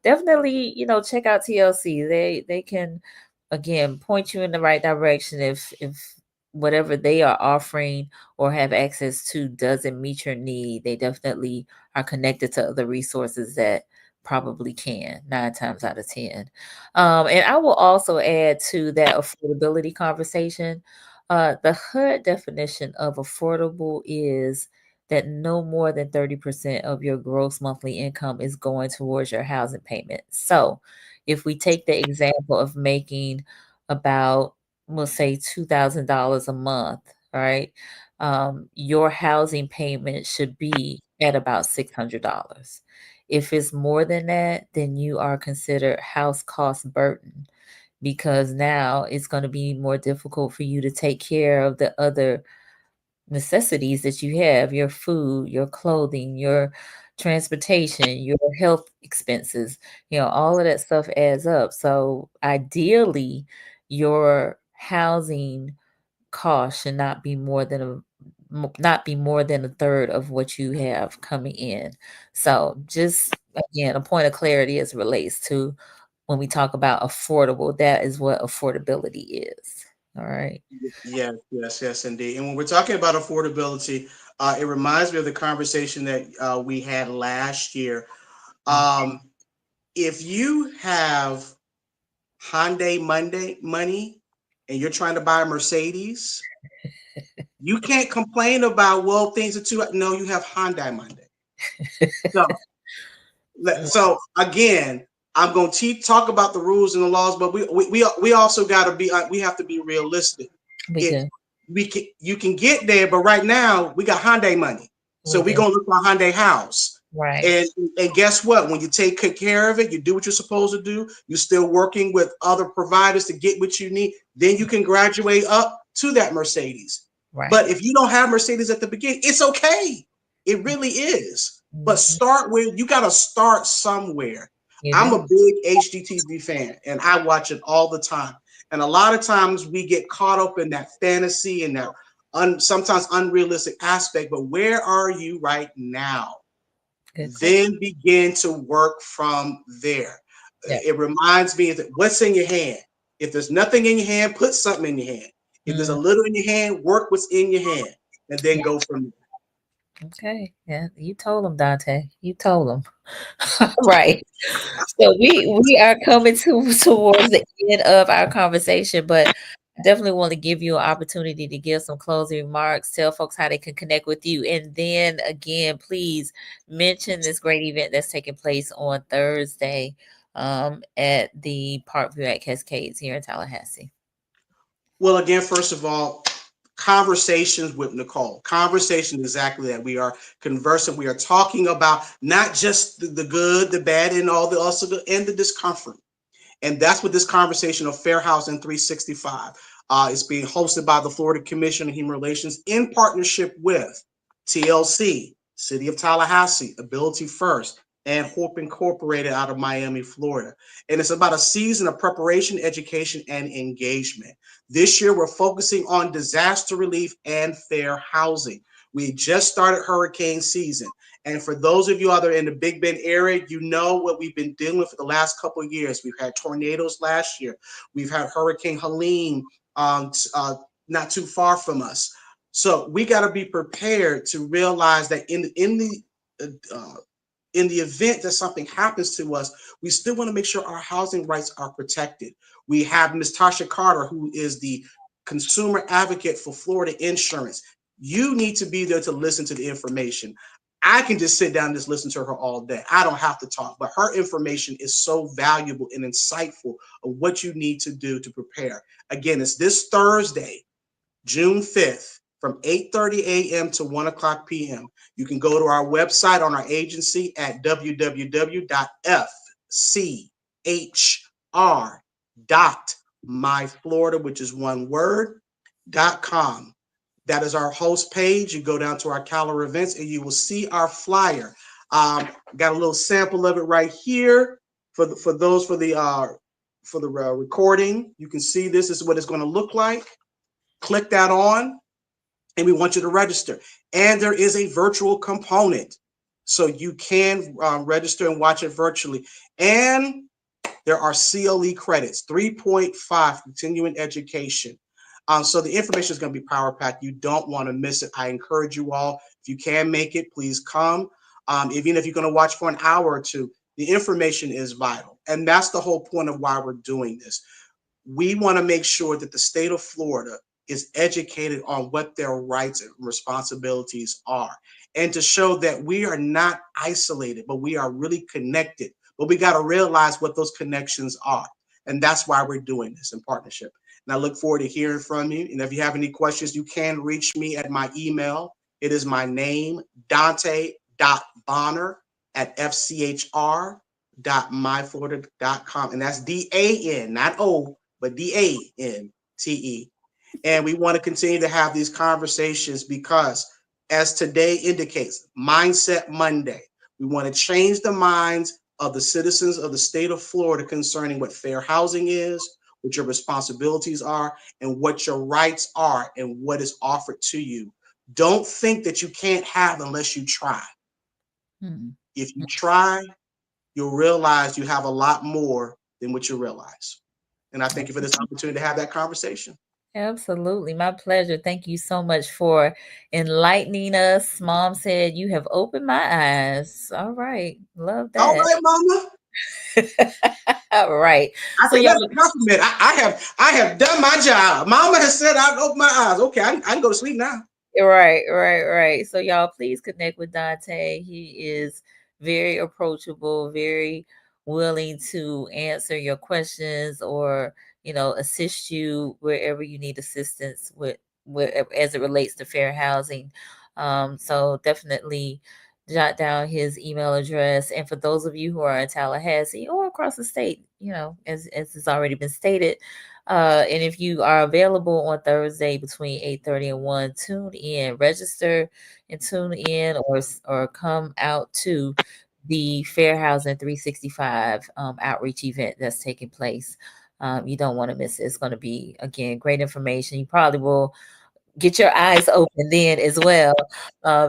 definitely, check out TLC. They can again point you in the right direction if whatever they are offering or have access to doesn't meet your need. They definitely are connected to other resources that probably can 9 times out of 10. And I will also add to that affordability conversation. The HUD definition of affordable is that no more than 30% of your gross monthly income is going towards your housing payment. So if we take the example of making about, we'll say $2,000 a month, right? Your housing payment should be at about $600. If it's more than that, then you are considered house cost burden, because now it's going to be more difficult for you to take care of the other necessities that you have, your food, your clothing, your transportation, your health expenses, all of that stuff adds up. So ideally, your housing cost should not be more than a third of what you have coming in. So just again, a point of clarity as it relates to when we talk about affordable, that is what affordability is. All right. Yes, indeed. And when we're talking about affordability, It reminds me of the conversation that we had last year. Um, if you have Hyundai money and you're trying to buy a Mercedes, you can't complain about, well, things are too. No, you have Hyundai Monday. So, so again, I'm going to talk about the rules and the laws, but we also got to be we have to be realistic. We It do. we can you can get there, but right now we got Hyundai money, so We we're do. gonna look for a Hyundai house. Right. And guess what? When you take care of it, you do what you're supposed to do. You're still working with other providers to get what you need. Then you can graduate up to that Mercedes. Right. But if you don't have Mercedes at the beginning, it's okay. It really is. But start with, you got to start somewhere. I'm a big HGTV fan and I watch it all the time. And a lot of times we get caught up in that fantasy and that sometimes unrealistic aspect. But where are you right now? Then begin to work from there. It reminds me that what's in your hand. If there's nothing in your hand, put something in your hand. If there's a little in your hand, work what's in your hand and then go from there. Okay. Yeah, you told them, Dante. You told them. Right. So we are coming towards the end of our conversation, but I definitely want to give you an opportunity to give some closing remarks, tell folks how they can connect with you, and then again, please mention this great event that's taking place on Thursday at the Parkview at Cascades here in Tallahassee. Well, again, first of all, conversations with Nicole. Conversation exactly that. We are conversing. We are talking about not just the good, the bad, and all the also the and the discomfort. And that's what this conversation of Fair Housing 365 is being hosted by the Florida Commission on Human Relations in partnership with TLC, City of Tallahassee, Ability First, and Hope Incorporated out of Miami, Florida. And it's about a season of preparation, education, and engagement. This year, we're focusing on disaster relief and fair housing. We just started hurricane season. And for those of you out there in the Big Bend area, you know what we've been dealing with for the last couple of years. We've had tornadoes last year. We've had Hurricane Helene not too far from us. So we got to be prepared to realize that in the event that something happens to us, we still want to make sure our housing rights are protected. We have Ms. Tasha Carter, who is the consumer advocate for Florida Insurance. You need to be there to listen to the information. I can just sit down and just listen to her all day. I don't have to talk, but her information is so valuable and insightful of what you need to do to prepare. Again, it's this Thursday, June 5th, from 8:30 a.m. to 1 o'clock p.m. You can go to our website on our agency at www.fchr.myflorida, which is one word, .com. That is our host page. You go down to our calendar events and you will see our flyer. Got a little sample of it right here for the recording. You can see this is what it's going to look like. Click that on, and we want you to register. And there is a virtual component, so you can register and watch it virtually. And there are CLE credits, 3.5 continuing education. So the information is going to be power packed. You don't want to miss it. I encourage you all, if you can make it, please come. Even if you're going to watch for an hour or two, the information is vital. And that's the whole point of why we're doing this. We want to make sure that the state of Florida is educated on what their rights and responsibilities are, and to show that we are not isolated, but we are really connected. But we got to realize what those connections are. And that's why we're doing this in partnership. And I look forward to hearing from you. And if you have any questions, you can reach me at my email. It is my name, dante.bonner@fchr.myflorida.com. And that's DAN, not O, but DANTE. And we want to continue to have these conversations because, as today indicates, Mindset Monday, we want to change the minds of the citizens of the state of Florida concerning what fair housing is, what your responsibilities are, and what your rights are, and what is offered to you. Don't think that you can't have unless you try. If you try, you'll realize you have a lot more than what you realize. And I thank you for this opportunity to have that conversation. Absolutely. My pleasure. Thank you so much for enlightening us. Mom said you have opened my eyes. All right. Love All that. right, Mama. All right. I So think y'all, that's a compliment. I have done my job. Mama has said I've opened my eyes. Okay, I can go to sleep now. right. So y'all please connect with Dante. He is very approachable, very willing to answer your questions or, assist you wherever you need assistance with as it relates to fair housing. So definitely jot down his email address. And for those of you who are in Tallahassee or across the state, as has already been stated, and if you are available on Thursday between 8:30 and 1, tune in, register and tune in or come out to the Fair Housing 365 outreach event that's taking place. You don't want to miss it. It's going to be, again, great information. You probably will get your eyes open then as well,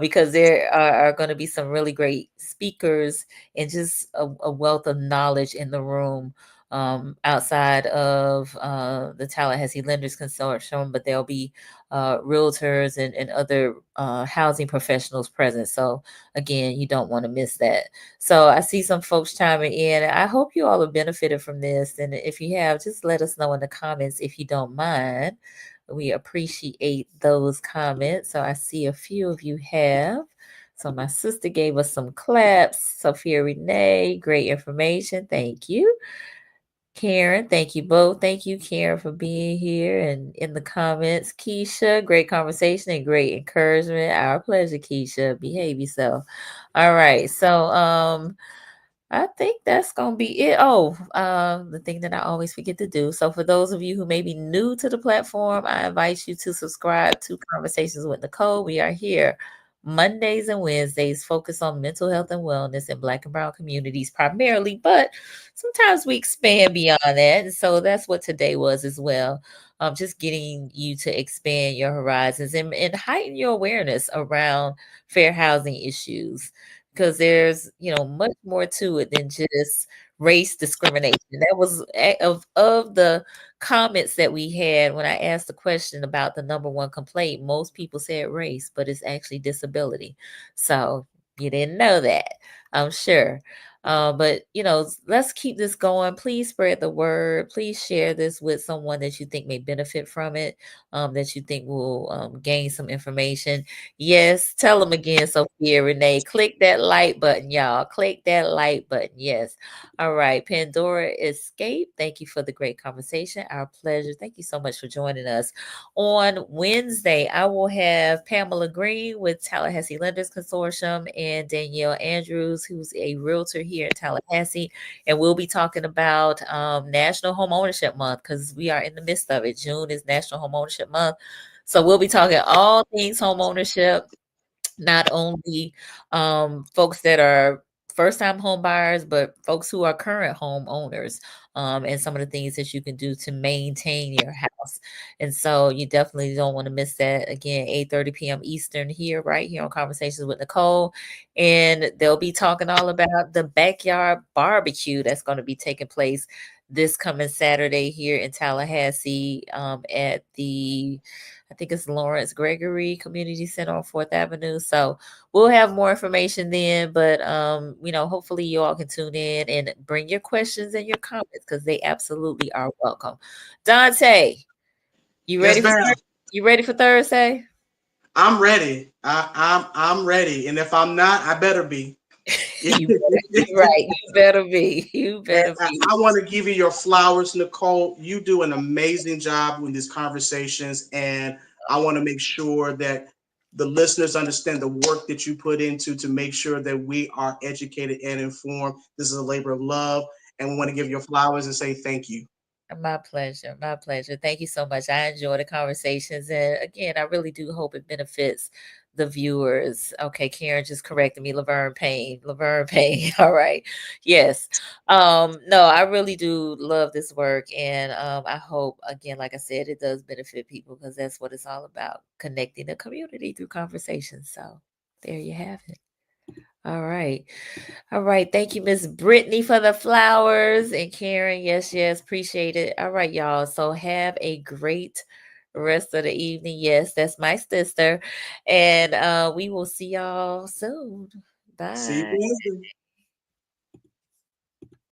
because there are going to be some really great speakers and just a wealth of knowledge in the room, outside of the Tallahassee Lenders Consortium, but there'll be realtors and other housing professionals present. So again, you don't want to miss that. So I see some folks chiming in. I hope you all have benefited from this. And if you have, just let us know in the comments if you don't mind. We appreciate those comments. So I see a few of you have. So my sister gave us some claps. Sophia Renee, great information. Thank you. Karen, thank you both. Thank you, Karen, for being here and in the comments. Keisha, great conversation and great encouragement. Our pleasure, Keisha. Behave yourself. All right. So I think that's gonna be it. Oh, the thing that I always forget to do. So, for those of you who may be new to the platform, I invite you to subscribe to Conversations with Nicole. We are here Mondays and Wednesdays, focus on mental health and wellness in Black and Brown communities primarily, but sometimes we expand beyond that. And so that's what today was as well. Just getting you to expand your horizons and heighten your awareness around fair housing issues, because there's much more to it than just race discrimination. That was of the comments that we had when I asked the question about the number one complaint. Most people said race, but it's actually disability. So you didn't know that, I'm sure. But let's keep this going. Please spread the word. Please share this with someone that you think may benefit from it, that you think will gain some information. Yes, tell them again, Sophia Renee. Click that like button, y'all. Click that like button. Yes. All right. Pandora Escape. Thank you for the great conversation. Our pleasure. Thank you so much for joining us. On Wednesday, I will have Pamela Green with Tallahassee Lenders Consortium and Danielle Andrews, who's a realtor here in Tallahassee. And we'll be talking about National Home Ownership Month, because we are in the midst of it. June is National Home Ownership Month. So we'll be talking all things home ownership, not only folks that are first time home buyers, but folks who are current home owners, and some of the things that you can do to maintain your house. And so you definitely don't want to miss that. Again, 8:30 p.m. Eastern here, right here on Conversations with Nicole. And they'll be talking all about the backyard barbecue that's going to be taking place this coming Saturday here in Tallahassee, at the, I think it's Lawrence Gregory Community Center on 4th Avenue. So we'll have more information then, but hopefully you all can tune in and bring your questions and your comments, because they absolutely are welcome. Dante, you ready Yes, for ma'am. you ready for Thursday? I'm ready. I'm ready. And if I'm not, I better be. You better, you right. You better be. You And better be. I want to give you your flowers, Nicole. You do an amazing job with these conversations, and I want to make sure that the listeners understand the work that you put into to make sure that we are educated and informed. This is a labor of love, and we want to give you flowers and say thank you. My pleasure. My pleasure. Thank you so much. I enjoy the conversations. And again, I really do hope it benefits the viewers. Okay, Karen just corrected me. Laverne Payne. Laverne Payne. All right. Yes. No, I really do love this work. And I hope, again, like I said, it does benefit people, because that's what it's all about, connecting the community through conversation. So there you have it. All right. All right. Thank you, Miss Brittany, for the flowers. And Karen, yes, appreciate it. All right, y'all. So have a great rest of the evening. Yes, that's my sister. And we will see y'all soon. See you Bye. Wednesday.